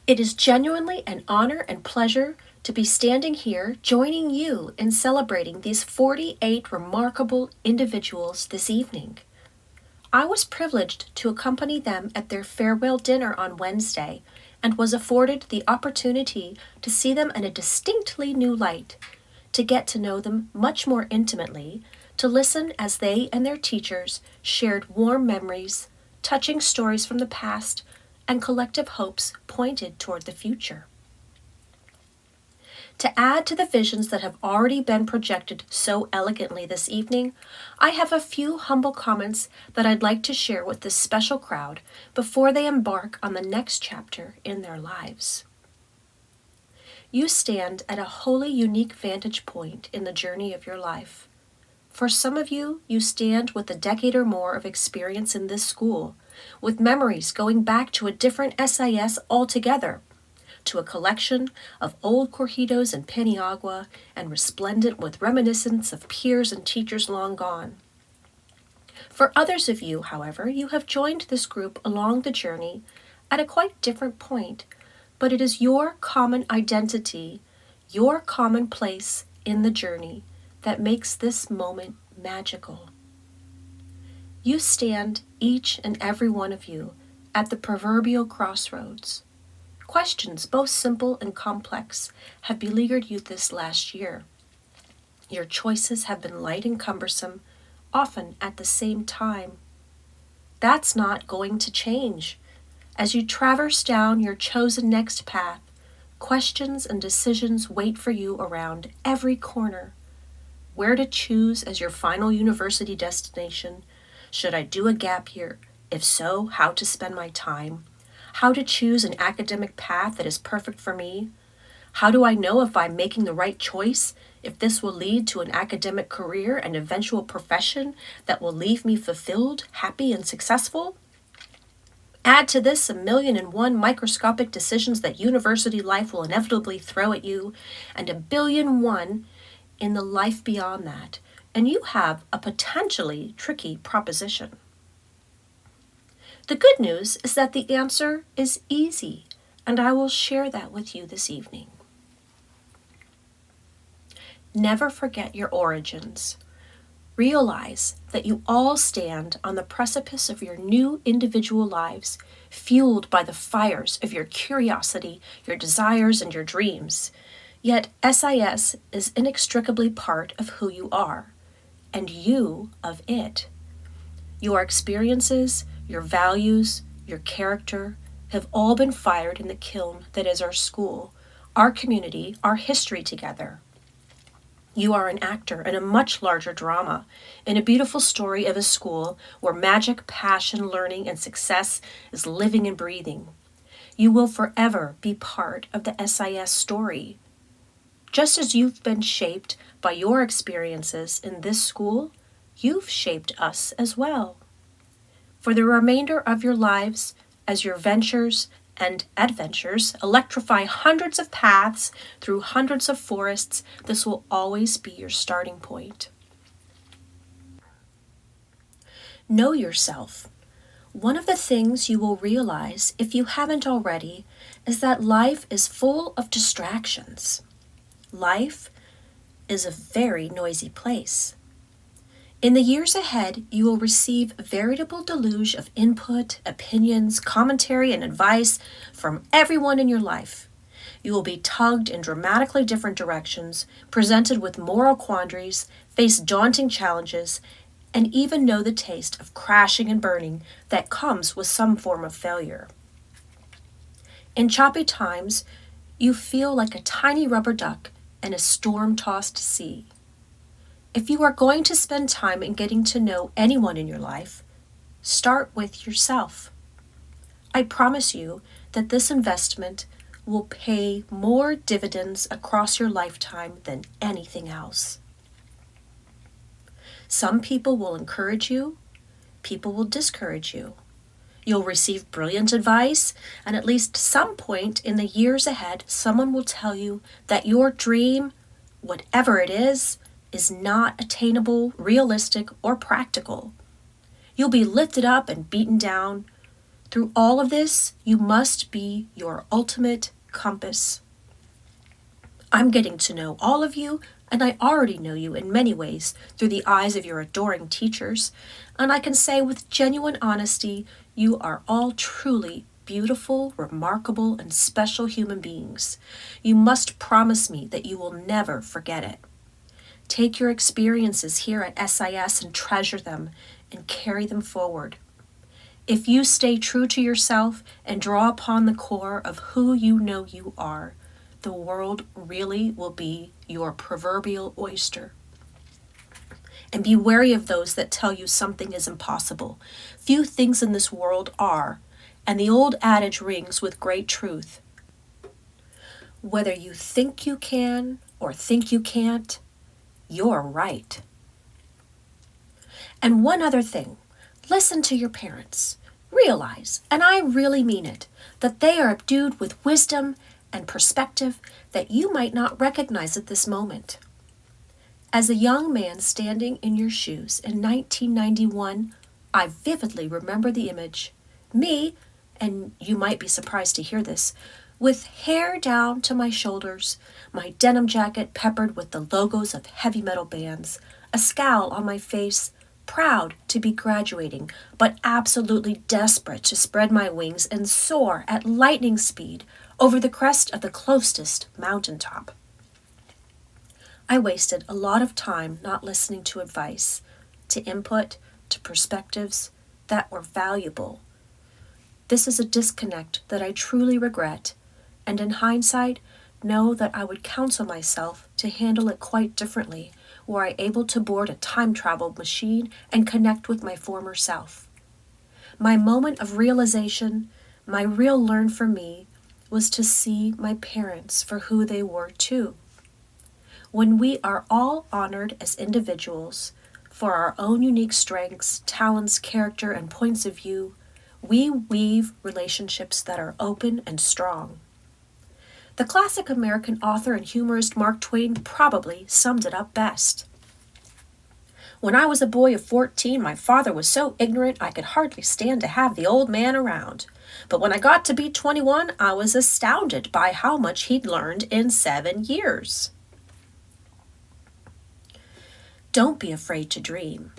It is genuinely an honor and pleasure to be standing here joining you in celebrating these 48 remarkable individuals this evening. I was privileged to accompany them at their farewell dinner on Wednesday and was afforded the opportunity to see them in a distinctly new light, to get to know them much more intimately, to listen as they and their teachers shared warm memories, touching stories from the past, and collective hopes pointed toward the future. To add to the visions that have already been projected so elegantly this evening, I have a few humble comments that I'd like to share with this special crowd before they embark on the next chapter in their lives. You stand at a wholly unique vantage point in the journey of your life. For some of you, you stand with a decade or more of experience in this school, with memories going back to a different SIS altogether, to a collection of old corridos and Paniagua, and resplendent with reminiscence of peers and teachers long gone. For others of you, however, you have joined this group along the journey at a quite different point, but it is your common identity, your common place in the journey, that makes this moment magical. You stand, each and every one of you, at the proverbial crossroads. Questions, both simple and complex, have beleaguered you this last year. Your choices have been light and cumbersome, often at the same time. That's not going to change. As you traverse down your chosen next path, questions and decisions wait for you around every corner. Where to choose as your final university destination? Should I do a gap year? If so, how to spend my time? How to choose an academic path that is perfect for me? How do I know if I'm making the right choice, if this will lead to an academic career and eventual profession that will leave me fulfilled, happy, and successful? Add to this 1,000,001 microscopic decisions that university life will inevitably throw at you, and 1,000,001 in the life beyond that, and you have a potentially tricky proposition. The good news is that the answer is easy, and I will share that with you this evening. Never forget your origins. Realize that you all stand on the precipice of your new individual lives, fueled by the fires of your curiosity, your desires, and your dreams. Yet SIS is inextricably part of who you are, and you of it. Your experiences, your values, your character have all been fired in the kiln that is our school, our community, our history together. You are an actor in a much larger drama, in a beautiful story of a school where magic, passion, learning, and success is living and breathing. You will forever be part of the SIS story. Just as you've been shaped by your experiences in this school, you've shaped us as well. For the remainder of your lives, as your ventures and adventures electrify hundreds of paths through hundreds of forests, this will always be your starting point. Know yourself. One of the things you will realize, if you haven't already, is that life is full of distractions. Life is a very noisy place. In the years ahead, you will receive a veritable deluge of input, opinions, commentary, and advice from everyone in your life. You will be tugged in dramatically different directions, presented with moral quandaries, face daunting challenges, and even know the taste of crashing and burning that comes with some form of failure. In choppy times, you feel like a tiny rubber duck in a storm-tossed sea. If you are going to spend time in getting to know anyone in your life, start with yourself. I promise you that this investment will pay more dividends across your lifetime than anything else. Some people will encourage you, people will discourage you. You'll receive brilliant advice, and at least some point in the years ahead, someone will tell you that your dream, whatever it is not attainable, realistic, or practical. You'll be lifted up and beaten down Through all of this, you must be your ultimate compass. I'm getting to know all of you, and I already know you in many ways through the eyes of your adoring teachers, and I can say with genuine honesty, you are all truly beautiful, remarkable, and special human beings. You must promise me that you will never forget it. Take your experiences here at SIS and treasure them and carry them forward. If you stay true to yourself and draw upon the core of who you know you are, the world really will be your proverbial oyster. And be wary of those that tell you something is impossible. Few things in this world are, and the old adage rings with great truth. Whether you think you can or think you can't, you're right. And one other thing, listen to your parents. Realize, and I really mean it, that they are endued with wisdom and perspective that you might not recognize at this moment. As a young man standing in your shoes in 1991, I vividly remember the image. Me, and you might be surprised to hear this, with hair down to my shoulders, my denim jacket peppered with the logos of heavy metal bands, a scowl on my face, proud to be graduating, but absolutely desperate to spread my wings and soar at lightning speed over the crest of the closest mountaintop. I wasted a lot of time not listening to advice, to input, to perspectives that were valuable. This is a disconnect that I truly regret, and in hindsight, know that I would counsel myself to handle it quite differently, were I able to board a time travel machine and connect with my former self. My moment of realization, my real learn for me, was to see my parents for who they were too. When we are all honored as individuals for our own unique strengths, talents, character, and points of view, we weave relationships that are open and strong. The classic American author and humorist Mark Twain probably summed it up best. When I was a boy of 14, my father was so ignorant I could hardly stand to have the old man around. But when I got to be 21, I was astounded by how much he'd learned in 7 years. Don't be afraid to dream.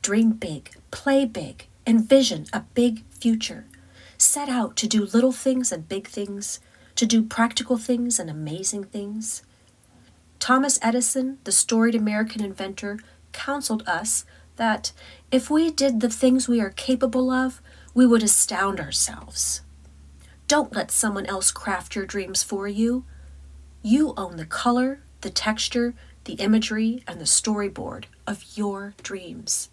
Dream big, play big, envision a big future. Set out to do little things and big things, to do practical things and amazing things. Thomas Edison, the storied American inventor, counseled us that if we did the things we are capable of, we would astound ourselves. Don't let someone else craft your dreams for you. You own the color, the texture, the imagery, and the storyboard of your dreams.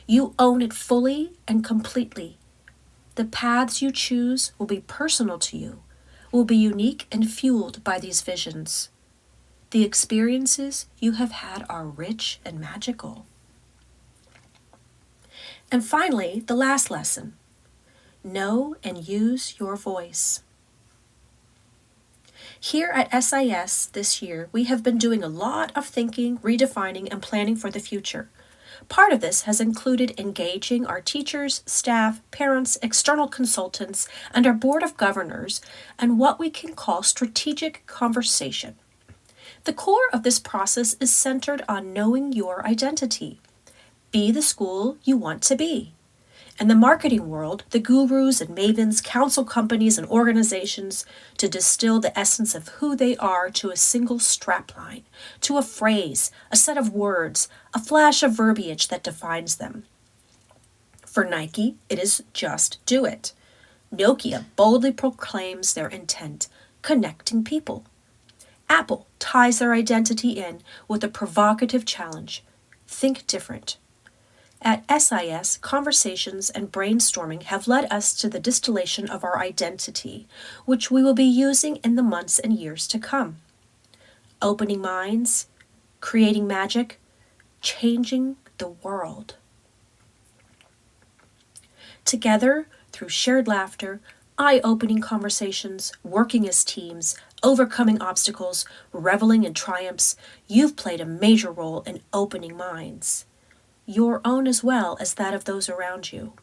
You own it fully and completely. The paths you choose will be personal to you, will be unique and fueled by these visions. The experiences you have had are rich and magical. And finally, the last lesson. Know and use your voice. Here at SIS this year, we have been doing a lot of thinking, redefining, and planning for the future. Part of this has included engaging our teachers, staff, parents, external consultants, and our board of governors and what we can call strategic conversation. The core of this process is centered on knowing your identity. Be the school you want to be. In the marketing world, the gurus and mavens counsel companies and organizations to distill the essence of who they are to a single strapline, to a phrase, a set of words, a flash of verbiage that defines them. For Nike, it is just do it. Nokia boldly proclaims their intent, connecting people. Apple ties their identity in with a provocative challenge, think different. At SIS, conversations and brainstorming have led us to the distillation of our identity, which we will be using in the months and years to come. Opening minds, creating magic, changing the world. Together, through shared laughter, eye-opening conversations, working as teams, overcoming obstacles, reveling in triumphs, you've played a major role in opening minds. Your own as well as that of those around you.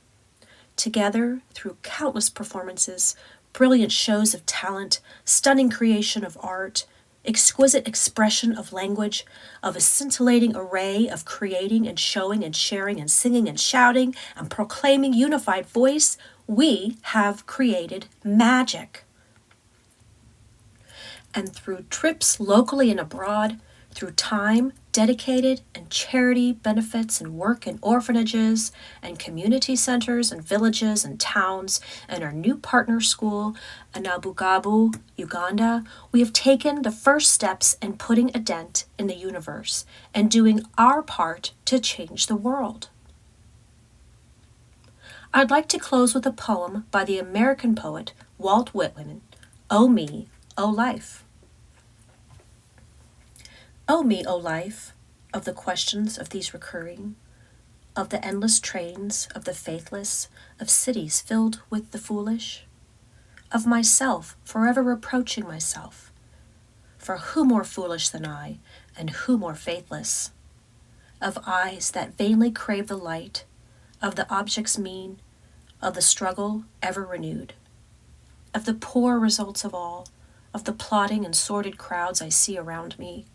Together, through countless performances, brilliant shows of talent, stunning creation of art, exquisite expression of language, of a scintillating array of creating and showing and sharing and singing and shouting and proclaiming unified voice, we have created magic. And through trips locally and abroad, through time dedicated and charity benefits and work in orphanages and community centers and villages and towns and our new partner school in Abu Gabu, Uganda, we have taken the first steps in putting a dent in the universe and doing our part to change the world. I'd like to close with a poem by the American poet Walt Whitman, "O Me, O Life." O me, O life, of the questions of these recurring, of the endless trains of the faithless, of cities filled with the foolish, of myself forever reproaching myself, for who more foolish than I, and who more faithless, of eyes that vainly crave the light, of the objects mean, of the struggle ever renewed, of the poor results of all, of the plodding and sordid crowds I see around me,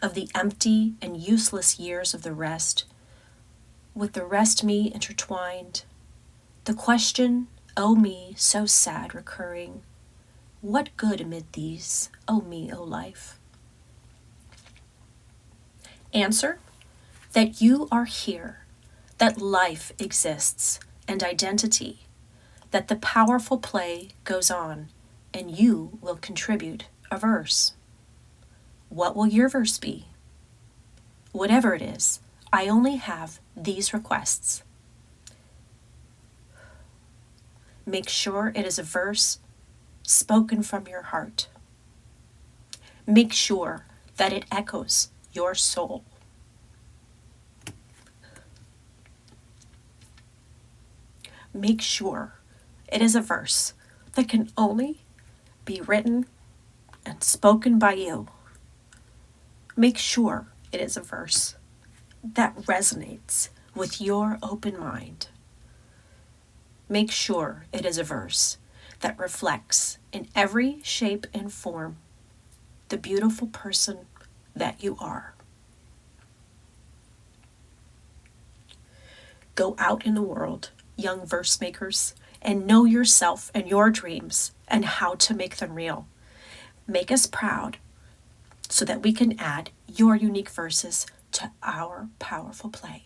of the empty and useless years of the rest, with the rest me intertwined, the question, O me, so sad recurring, what good amid these, O me, O life? Answer, that you are here, that life exists, and identity, that the powerful play goes on, and you will contribute a verse. What will your verse be? Whatever it is, I only have these requests. Make sure it is a verse spoken from your heart. Make sure that it echoes your soul. Make sure it is a verse that can only be written and spoken by you. Make sure it is a verse that resonates with your open mind. Make sure it is a verse that reflects in every shape and form the beautiful person that you are. Go out in the world, young verse makers, and know yourself and your dreams and how to make them real. Make us proud so that we can add your unique verses to our powerful play.